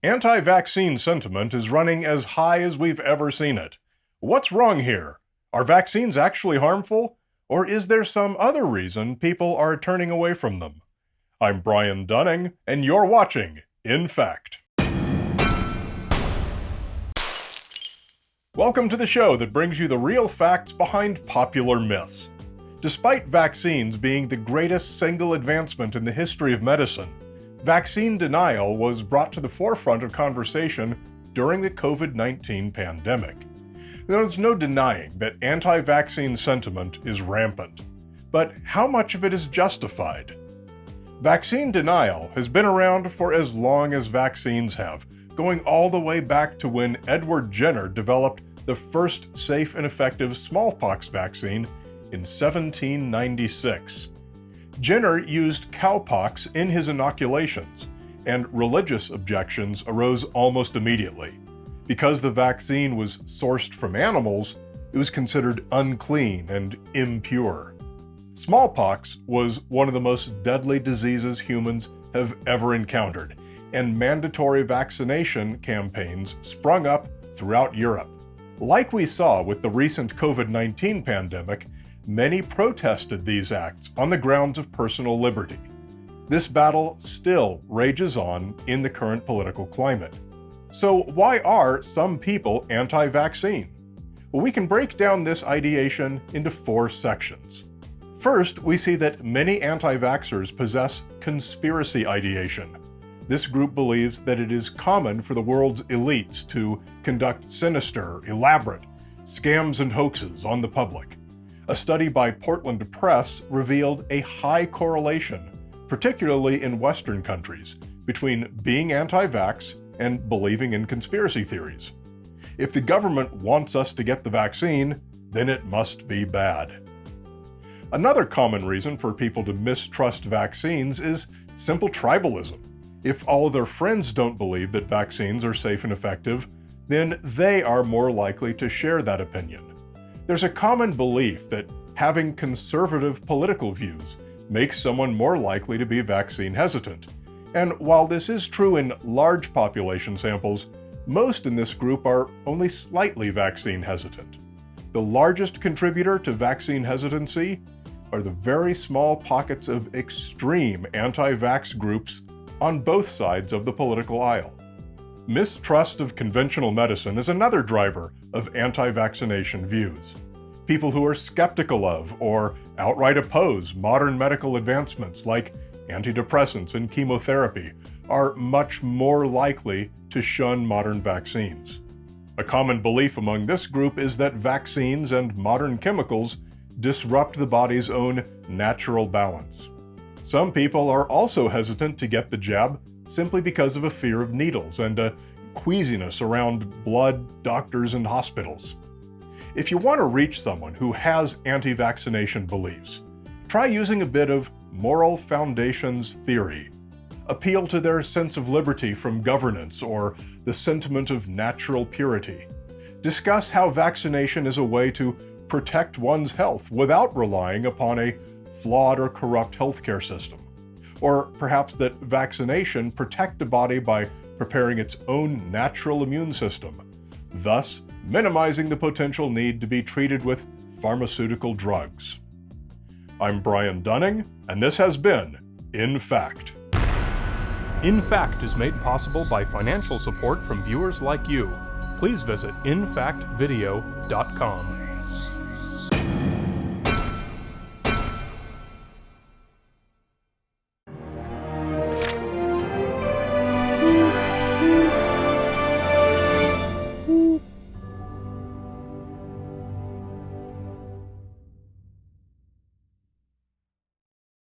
Anti-vaccine sentiment is running as high as we've ever seen it. What's wrong here? Are vaccines actually harmful? Or is there some other reason people are turning away from them? I'm Brian Dunning, and you're watching In Fact. Welcome to the show that brings you the real facts behind popular myths. Despite vaccines being the greatest single advancement in the history of medicine, vaccine denial was brought to the forefront of conversation during the COVID-19 pandemic. There's no denying that anti-vaccine sentiment is rampant. But how much of it is justified? Vaccine denial has been around for as long as vaccines have, going all the way back to when Edward Jenner developed the first safe and effective smallpox vaccine in 1796. Jenner used cowpox in his inoculations, and religious objections arose almost immediately. Because the vaccine was sourced from animals, it was considered unclean and impure. Smallpox was one of the most deadly diseases humans have ever encountered, and mandatory vaccination campaigns sprung up throughout Europe. Like we saw with the recent COVID-19 pandemic, many protested these acts on the grounds of personal liberty. This battle still rages on in the current political climate. So why are some people anti-vaccine? Well, we can break down this ideation into 4 sections. First, we see that many anti-vaxxers possess conspiracy ideation. This group believes that it is common for the world's elites to conduct sinister, elaborate scams and hoaxes on the public. A study by Portland Press revealed a high correlation, particularly in Western countries, between being anti-vax and believing in conspiracy theories. If the government wants us to get the vaccine, then it must be bad. Another common reason for people to mistrust vaccines is simple tribalism. If all their friends don't believe that vaccines are safe and effective, then they are more likely to share that opinion. There's a common belief that having conservative political views makes someone more likely to be vaccine hesitant. And while this is true in large population samples, most in this group are only slightly vaccine hesitant. The largest contributor to vaccine hesitancy are the very small pockets of extreme anti-vax groups on both sides of the political aisle. Mistrust of conventional medicine is another driver of anti-vaccination views. People who are skeptical of or outright oppose modern medical advancements like antidepressants and chemotherapy are much more likely to shun modern vaccines. A common belief among this group is that vaccines and modern chemicals disrupt the body's own natural balance. Some people are also hesitant to get the jab simply because of a fear of needles and a queasiness around blood, doctors, and hospitals. If you want to reach someone who has anti-vaccination beliefs, try using a bit of moral foundations theory. Appeal to their sense of liberty from governance or the sentiment of natural purity. Discuss how vaccination is a way to protect one's health without relying upon a flawed or corrupt healthcare system. Or perhaps that vaccination protect the body by preparing its own natural immune system, thus minimizing the potential need to be treated with pharmaceutical drugs. I'm Brian Dunning, and this has been In Fact. In Fact is made possible by financial support from viewers like you. Please visit infactvideo.com.